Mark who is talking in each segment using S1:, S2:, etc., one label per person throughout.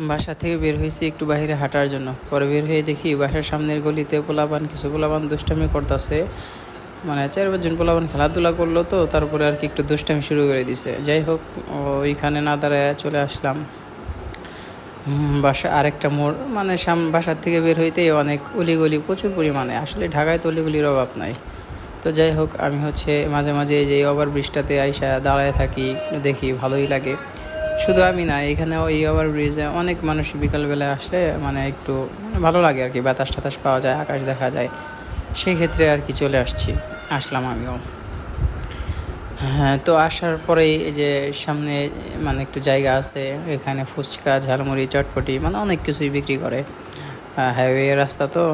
S1: বাসা থেকে বের হয়েছি একটু বাইরে হাঁটার জন্য। পরে বের হয়ে দেখি বাসার সামনের গলিতে কিছু পোলাপান দুষ্টামি করতেছে। মানে 4-5 জন পোলাপান খেলাধুলা করলো, তো তারপরে আর কি একটু দুষ্টামি শুরু করে দিছে। যাই হোক, ওইখানে না দাঁড়ায় চলে আসলাম বাসা আরেকটা মোড়। মানে বাসার থেকে বের হইতেই অনেক অলিগলি প্রচুর পরিমাণে। আসলে ঢাকায় তো অলিগলির অভাব নাই। তো যাই হোক, আমি মাঝে মাঝে এই যে ওভারব্রিজটাতে আইসা দাঁড়ায় থাকি, দেখি ভালোই লাগে। শুধু আমি না, এখানে এই ওভারব্রিজে অনেক মানুষ বিকালবেলায় আসলে মানে একটু ভালো লাগে আর কি, বাতাস টাতাস পাওয়া যায়, আকাশ দেখা যায়। সেই ক্ষেত্রে আর কি আসলাম আমিও। হ্যাঁ, তো আসার পরেই এই যে সামনে মানে একটু জায়গা আছে, এখানে ফুচকা, ঝালমুড়ি, চটপটি মানে অনেক কিছুই বিক্রি করে। হাইওয়ে রাস্তা তো।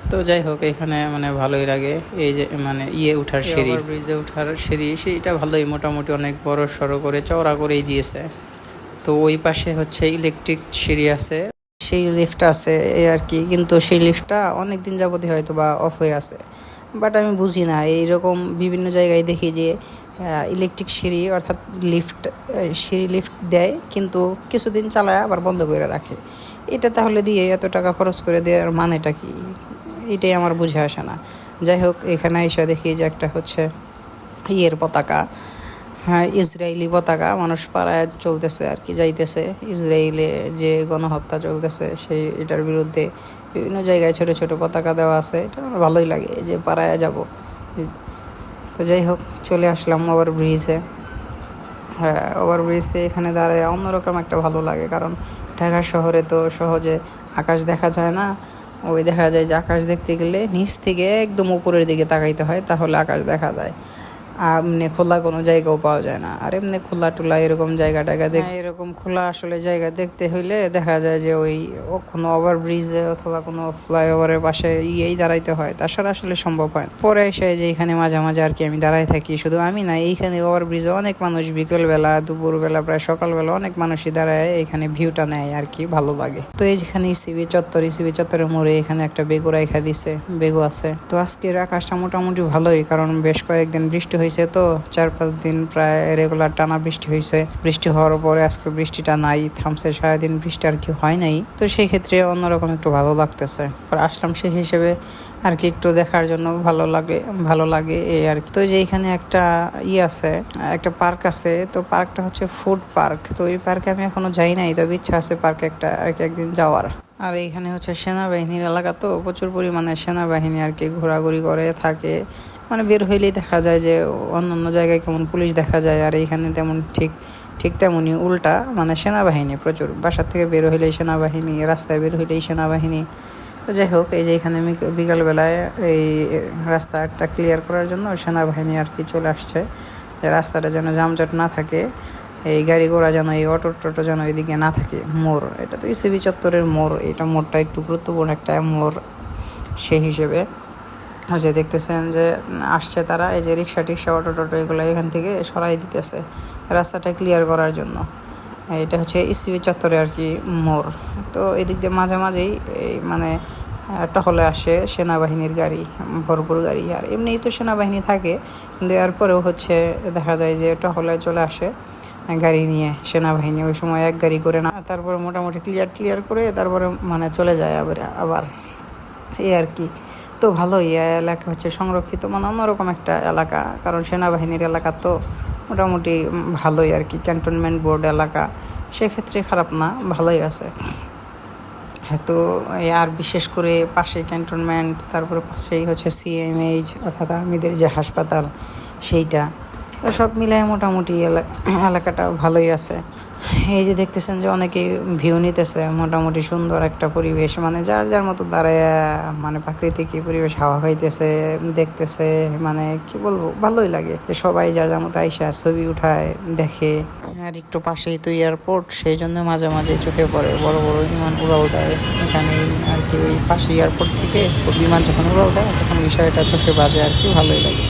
S1: তো যাই হোক, এখানে মানে ভালোই লাগে। এই যে মানে উঠার সিঁড়ি, ব্রিজে উঠার সিঁড়িটা ভালোই, মোটামুটি অনেক বড় সড়ো করে চওড়া করেই দিয়েছে। তো ওই পাশে হচ্ছে ইলেকট্রিক সিঁড়ি আছে, সেই লিফট আছে এই আর কি। কিন্তু সেই লিফটটা অনেক দিন যাবতই হয়তো বা অফ হয়ে আছে। বাট আমি বুঝি না, এইরকম বিভিন্ন জায়গায় দেখি যে ইলেকট্রিক সিঁড়ি অর্থাৎ লিফট দেয়, কিন্তু কিছুদিন চালায় আবার বন্ধ করে রাখে। এটা তাহলে দিয়ে এত টাকা খরচ করে দেওয়ার মানেটা কি? এটাই আমার বুঝে আসে না। যাই হোক, এখানে এসে দেখি যে একটা হচ্ছে পতাকা, হ্যাঁ, ইসরায়েলি পতাকা মানুষ পাড়ায় চলতেছে আর কি, যাইতেছে। ইসরায়েলে যে গণহত্যা চলতেছে এটার বিরুদ্ধে বিভিন্ন জায়গায় ছোট ছোট পতাকা দেওয়া আছে। এটা আমার ভালোই লাগে যে পাড়ায় যাব। তো যাই হোক, চলে আসলাম ওভারব্রিজে। হ্যাঁ, ওভারব্রিজে এখানে দাঁড়ায় অন্যরকম একটা ভালো লাগে, কারণ ঢাকা শহরে তো সহজে আকাশ দেখা যায় না। ওই দেখা যায় যে আকাশ দেখতে গেলে নিচ থেকে একদম উপরের দিকে তাকাইতে হয়, তাহলে আকাশ দেখা যায়। এমনি খোলা কোনো জায়গাও পাওয়া যায় না। আর এমনি খোলা টোলা এরকম জায়গা টায়গা এরকম খোলা আসলে জায়গা দেখতে হইলে দেখা যায় যে কোনো ওভারব্রিজে অথবা কোনো ফ্লাইওভারের পাশে দাঁড়াইতে হয়, তাছাড়া আসলে সম্ভব হয় না। পরে এসে যে এখানে মাঝে মাঝে আর কি আমি দাঁড়াই থাকি। শুধু আমি না, এইখানে ওভারব্রিজে অনেক মানুষ বিকেলবেলা, দুপুরবেলা, প্রায় সকালবেলা অনেক মানুষই দাঁড়ায় এখানে ভিউটা নেয় আর কি, ভালো লাগে। তো এই যেখানে ইসিবি চত্বরের মোড়ে এখানে একটা বেগু রাইখা দিছে, বেগু আছে। তো আজকের আকাশটা মোটামুটি ভালোই, কারণ বেশ কয়েকদিন বৃষ্টি হয়েছে, তো 4-5 দিন প্রায় রেগুলার টানা বৃষ্টি হয়েছে। বৃষ্টি হওয়ার পরে আজকে বৃষ্টিটা নাই, থামছে। সারাদিন বৃষ্টি আর কি হয় নাই। তো সেই ক্ষেত্রে অন্যরকম একটু ভালো লাগতেছে। আসলাম সেই হিসেবে আর কি, একটু দেখার জন্য ভালো লাগে এই আর কি। তো যে এখানে একটা আছে, একটা পার্ক আছে। তো পার্কটা হচ্ছে ফুড পার্ক। তো এই পার্কে আমি এখনো যাই নাই, তবে ইচ্ছা আছে পার্কে আর কি একদিন যাওয়ার। আর এইখানে হচ্ছে সেনাবাহিনীর এলাকা, তো প্রচুর পরিমাণে সেনাবাহিনী আর কি ঘোরাঘুরি করে থাকে। মানে বের হইলেই দেখা যায় যে অন্য জায়গায় কেমন পুলিশ দেখা যায়, আর এইখানে তেমন ঠিক তেমনই উল্টা, মানে সেনাবাহিনী প্রচুর। বাসার থেকে বের হইলেই সেনাবাহিনী, রাস্তায় বের হইলেই সেনাবাহিনী। তো যাই হোক, এই যে এখানে বিকালবেলায় এই রাস্তাটা ক্লিয়ার করার জন্য সেনাবাহিনী আর কি চলে আসছে, যে রাস্তাটা যেন যানজট না থাকে, এই গাড়ি ঘোড়া যেন, এই টোটো যেন এদিকে না থাকে। মোড়, এটা তো ইসিবি চত্বরের মোড়। এটা মোড়টা একটু গুরুত্বপূর্ণ একটা মোড়। সেই হিসেবে যে দেখতেছেন যে আসছে তারা, এই যে রিক্সা টিক্সা, টোটো এগুলো এখান থেকে সরাই দিতেছে রাস্তাটা ক্লিয়ার করার জন্য। এটা হচ্ছে ইসিবি চত্বরে আর কি মোড়। তো এদিক দিয়ে মাঝে মাঝেই মানে টহলে আসে সেনাবাহিনীর গাড়ি, ভরপুর গাড়ি। আর এমনিই তো সেনাবাহিনী থাকে, কিন্তু এরপরেও হচ্ছে দেখা যায় যে টহলে চলে আসে গাড়ি নিয়ে সেনাবাহিনী। ওই সময় এক গাড়ি করে না, তারপরে মোটামুটি ক্লিয়ার করে তারপরে মানে চলে যায় আবার এই আর কি। তো ভালোই, এলাকা হচ্ছে সংরক্ষিত, মানে অন্যরকম একটা এলাকা, কারণ সেনাবাহিনীর এলাকা তো মোটামুটি ভালোই আর কি, ক্যান্টনমেন্ট বোর্ড এলাকা, সেক্ষেত্রে খারাপ না, ভালোই আছে। হ্যাঁ, তো আর বিশেষ করে পাশে ক্যান্টনমেন্ট, তারপরে পাশেই হচ্ছে সিএমএইচ অর্থাৎ আর্মিদের যে হাসপাতাল, সেইটা। তো সব মিলায় মোটামুটি এলাকাটা ভালোই আছে। এই যে দেখতেছেন যে অনেকেই ভিউ নিতেছে, মোটামুটি সুন্দর একটা পরিবেশ, মানে যার মতো দাঁড়ায় মানে প্রাকৃতিক পরিবেশ হাওয়া খাইতেছে, দেখতেছে। মানে কি বলবো, ভালোই লাগে যে সবাই যার মতো আইসা ছবি উঠায়, দেখে। আর একটু পাশেই তো এয়ারপোর্ট, সেই জন্য মাঝে মাঝে চোখে পড়ে বড় বড় বিমান উড়াল দেয় এখানেই আর কি। ওই পাশে এয়ারপোর্ট থেকে বিমান যখন উড়াল দেয়, তখন বিষয়টা চোখে বাজে আর কি, ভালোই লাগে।